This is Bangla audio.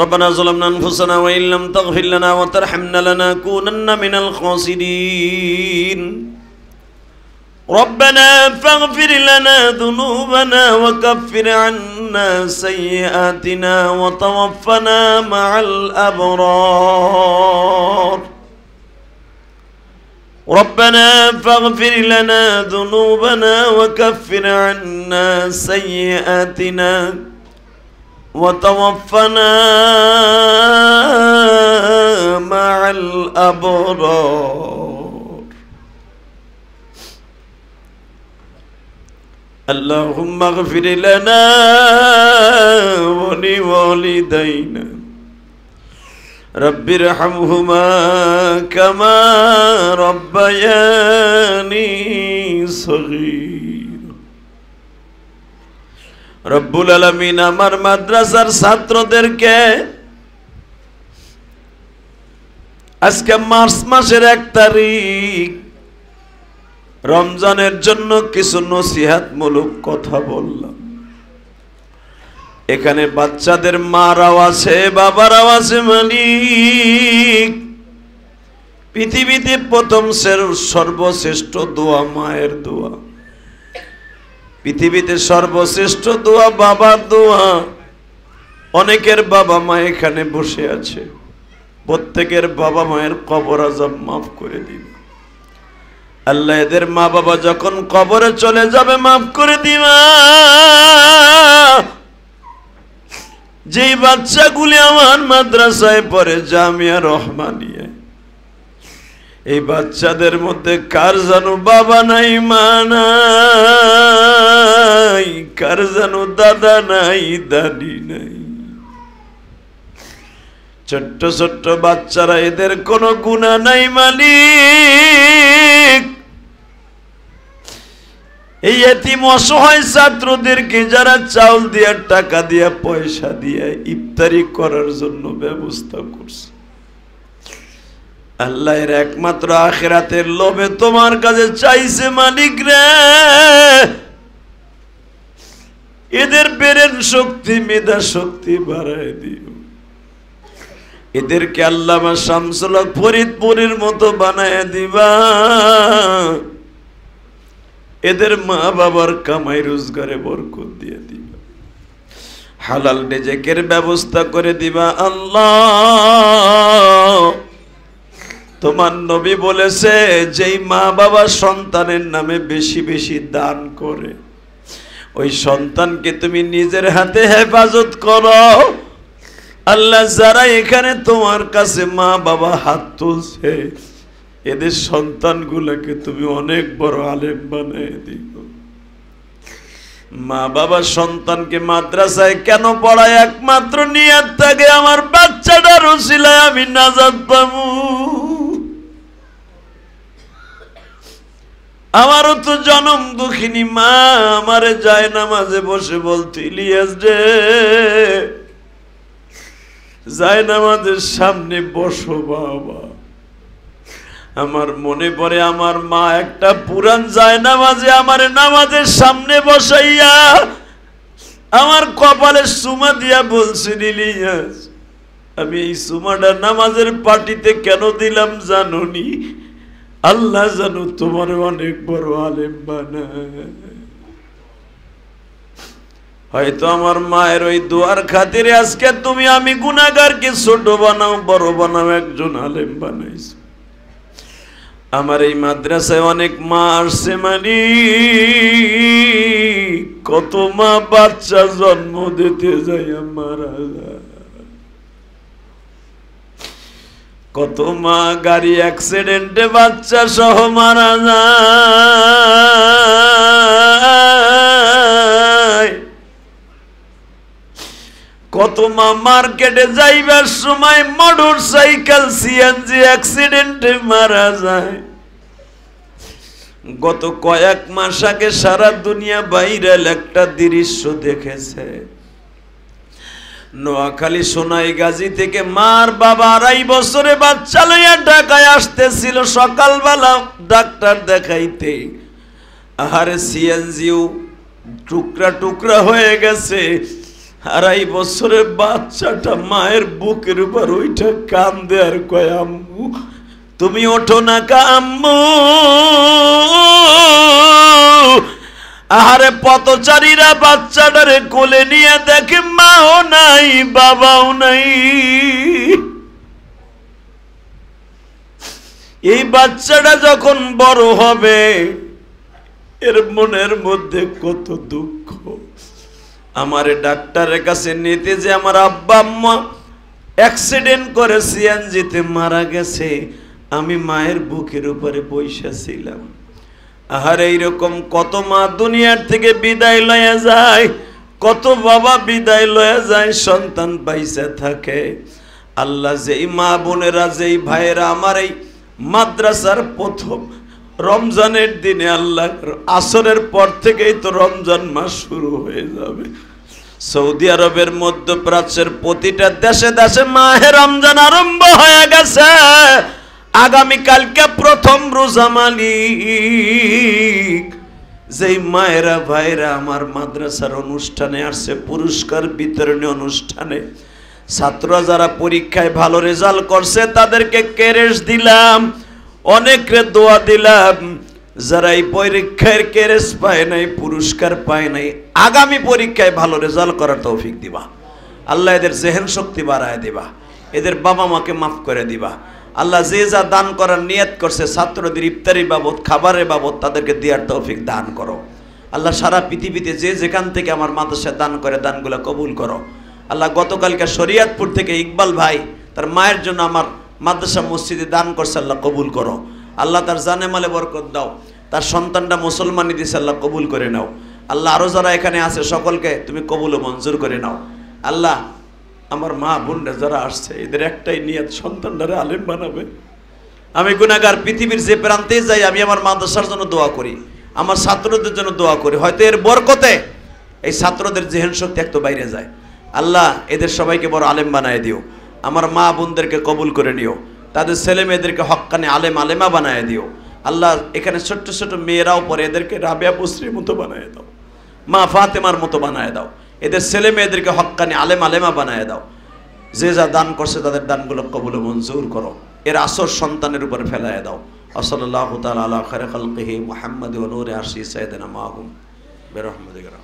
ربنا ظلمنا أنفسنا وإن لم تغفر لنا وترحمنا لنكونن من الخاسرين ربنا فاغفر لنا ذنوبنا وكفر عنا سيئاتنا وتوفنا مع الأبرار ربنا فاغفر لنا ذنوبنا وكفر عنا سيئاتنا وتوفنا مع الأبرار اللهم اغفر لنا ولوالدينا رب ارحمهما كما ربياني صغير রব্বুল আলামিন আমার মাদ্রাসার ছাত্রদেরকে আজকে মার্চ মাসের 1 তারিখ রমজানের জন্য কিছু নসিহতমূলক কথা বললাম। এখানে বাচ্চাদের মারাও আছে, বাবারাও আছে। মালিক, পৃথিবীতে প্রথম সর্বশ্রেষ্ঠ দোয়া মায়ের দোয়া। পৃথিবীতে সর্বশ্রেষ্ঠ দোয়া বাবার দোয়া। অনেকের বাবা মা এখানে বসে আছে, প্রত্যেকের বাবা মায়ের কবর আযাব মাফ করে দিন আল্লাহ। এদের মা বাবা যখন কবরে চলে যাবে মাফ করে দিবা। যেই বাচ্চাগুলি আমার মাদ্রাসায় পড়ে, জামিয়া রহমানিয়া, এই বাচ্চাদের মধ্যে কার যেন বাবা নাই, মা নাই, কার যেন দাদা নাই, দাদি নাই। ছোট্ট ছোট্ট বাচ্চারা, এদের কোনো গুনাহ নাই। মালিক, এই এতিম অসহায় ছাত্রদেরকে যারা চাউল দিয়া, টাকা দিয়া, পয়সা দিয়া ইফতারি করার জন্য ব্যবস্থা করছে, আল্লাহ এর একমাত্র আখিরাতের লোভে তোমার কাছে চাইছে। মালিক রে, এদের ব্রেন শক্তি, মেধা শক্তি বাড়ায় দিও। এদেরকে আল্লামা শামসুল হক ফরিদপুরের মতো বানায় দিবা। এদের মা বাবার কামাই রোজগারে বরকত দিয়ে দিবা, হালাল রিজিকের ব্যবস্থা করে দিবা। আল্লাহ, তোমার নবী বলেছে, যেই মা বাবা সন্তানের নামে বেশি বেশি দান করে, ওই সন্তানকে তুমি নিজের হাতে হেফাজত করো। আল্লাহ, যারা এখানে তোমার কাছে মা বাবা হাত তুলছে, এদের সন্তানগুলোকে তুমি অনেক বড় আলেম বানিয়ে দিও। মা বাবা সন্তানকে মাদ্রাসায় কেন পড়ায়? একমাত্র নিয়ত থাকে, আমার বাচ্চাটার উসিলায় আমি নাজাত পাবো। আমারও তো জনম দুঃখিনী মা আমারে যায় নামাজে বসে বলতো, ইলিয়াস রে, যায় নামাজের সামনে বসো বাবা। আমার মনে পড়ে, আমার মা একটা পুরান যায় নামাজে আমার নামাজের সামনে বসাইয়া আমার কপালে সুমা দিয়া বলছেন, ইলিয়াস, আমি এই সুমাটা নামাজের পার্টিতে কেন দিলাম জানোনি? আল্লাহ জানো তোমার অনেক বড় আলেম বানায়। হয়তো আমার মায়ের ওই দোয়ার খাতিরে আজকে তুমি আমি গুনাহগারকে ছোট বানাও, বড় বানাও, একজন আলেম বানাইছো। আমার এই মাদ্রাসায় অনেক মা আসছে। মানে কত মা বাচ্চা জন্ম দিতে যায় মারা যায়, কত মা গাড়ি অ্যাক্সিডেন্টে বাচ্চা সহ মারা যায়, কত মা মার্কেটে যাইবার সময় মোটর সাইকেল সিএনজি অ্যাক্সিডেন্টে মারা যায়। গত কয়েক মাস আগে সারা দুনিয়া ভাইরাল একটা দৃশ্য দেখেছে। নোয়াখালী সোনাইগাজী থেকে মার বাবা 2.5 বছরে বাচ্চা লইয়া ঢাকায় আসতেছিল সকালবেলা ডাক্তার দেখাইতে। আহারে সিএনজিও টুকরা টুকরা হয়ে গেছে। 2.5 বছরের বাচ্চাটা মায়ের বুকের উপর ওইটা কান্দে আর কয় আম্মু তুমি ওঠো না কা আম্মু। আহারে পথচারীরা বাচ্চাটারে কোলে নিয়ে দেখে মাও নাই বাবাও নাই। এই বাচ্চাটা যখন বড় হবে এর মনের মধ্যে কত দুঃখ। আমারে ডাক্তারের কাছে নিতে যে আমার আব্বা আম্মা অ্যাক্সিডেন্ট করে সিএনজিতে মারা গেছে, আমি মায়ের বুকের উপরে বসে ছিলাম। আর এইরকম কত মা দুনিয়ার থেকে বিদায় লয়ে যায়, কত বাবা বিদায় লয়ে যায়, সন্তান বাইসে থাকে। আল্লাহ যেই মা বোনেরা যেই ভাইয়েরা আমার এই মাদ্রাসার প্রথম রমজানের দিনে আল্লাহ আসরের পর থেকেই তো রমজান মাস শুরু হয়ে যাবে। সৌদি আরবের মধ্যপ্রাচ্যের প্রতিটা দেশে দেশে মাহে রমজান আরম্ভ হয়ে গেছে। আগামীকালকে প্রথম রোজা মালিক যেই মায়েরা ভাইরা আমার মাদ্রাসার অনুষ্ঠানে আসছে, পুরস্কার বিতরণী অনুষ্ঠানে ছাত্ররা যারা পরীক্ষায় ভালো রেজাল্ট করছে তাদেরকে কেরেস দিলাম, অনেকরে দোয়া দিলাম। যারা এই পরীক্ষায় কেরেস পায় নাই, পুরস্কার পায় নাই, আগামী পরীক্ষায় ভালো রেজাল্ট করার তৌফিক দিবা। আল্লাহ এদের জেহেন শক্তি বাড়ায় দিবা, এদের বাবা মাকে মাফ করে দিবা। আল্লাহ যে যা দান করার নিয়ত করছে ছাত্রদের ইফতারি বাবদ খাবারের বাবদ তাদেরকে দেওয়ার তৌফিক দান করো। আল্লাহ সারা পৃথিবীতে যে যেখান থেকে আমার মাদ্রাসায় দান করে দানগুলো কবুল করো। আল্লাহ গতকালকে শরিয়াতপুর থেকে ইকবাল ভাই তার মায়ের জন্য আমার মাদ্রাসা মসজিদে দান করছে, আল্লাহ কবুল করো। আল্লাহ তার জানে মালে বরকত দাও, তার সন্তানটা মুসলমানি দিছে, আল্লাহ কবুল করে নাও। আল্লাহ আরও যারা এখানে আছে সকলকে তুমি কবুল ও মঞ্জুর করে নাও। আল্লাহ আমার মা বোনরা যারা আসছে এদের একটাই নিয়ত, সন্তানটারে আলেম বানাবে। আমি গুনাহগার, পৃথিবীর যে প্রান্তে যাই আমি আমার মাদ্রাসার জন্য দোয়া করি, আমার ছাত্রদের জন্য দোয়া করি। হয়তো এর বরকতে এই ছাত্রদের জেহেন শক্তি একটু বাইরে যায়। আল্লাহ এদের সবাইকে বড় আলেম বানায় দিও। আমার মা বোনদেরকে কবুল করে নিও, তাদের ছেলে মেয়েদেরকে হক্কানে আলেম আলেমা বানায় দিও। আল্লাহ এখানে ছোট্ট ছোট মেয়েরাও পরে এদেরকে রাবেয়া বসরির মতো বানায় দাও, মা ফাতেমার মতো বানায় দাও। এদের ছেলে মেয়েদেরকে হক্কানি আলেম আলেমা বানায় দাও। যে যা দান করছে তাদের দানগুলো কবুল মঞ্জুর করো, এর আসর সন্তানের উপর ফেলায় দাও। সাল্লাল্লাহু তাআলা আলা খায়রি খালকিহি মুহাম্মাদ ওয়া নূরি আরশি সাইয়্যিদিনা মাহুম বিরহমাতিকা।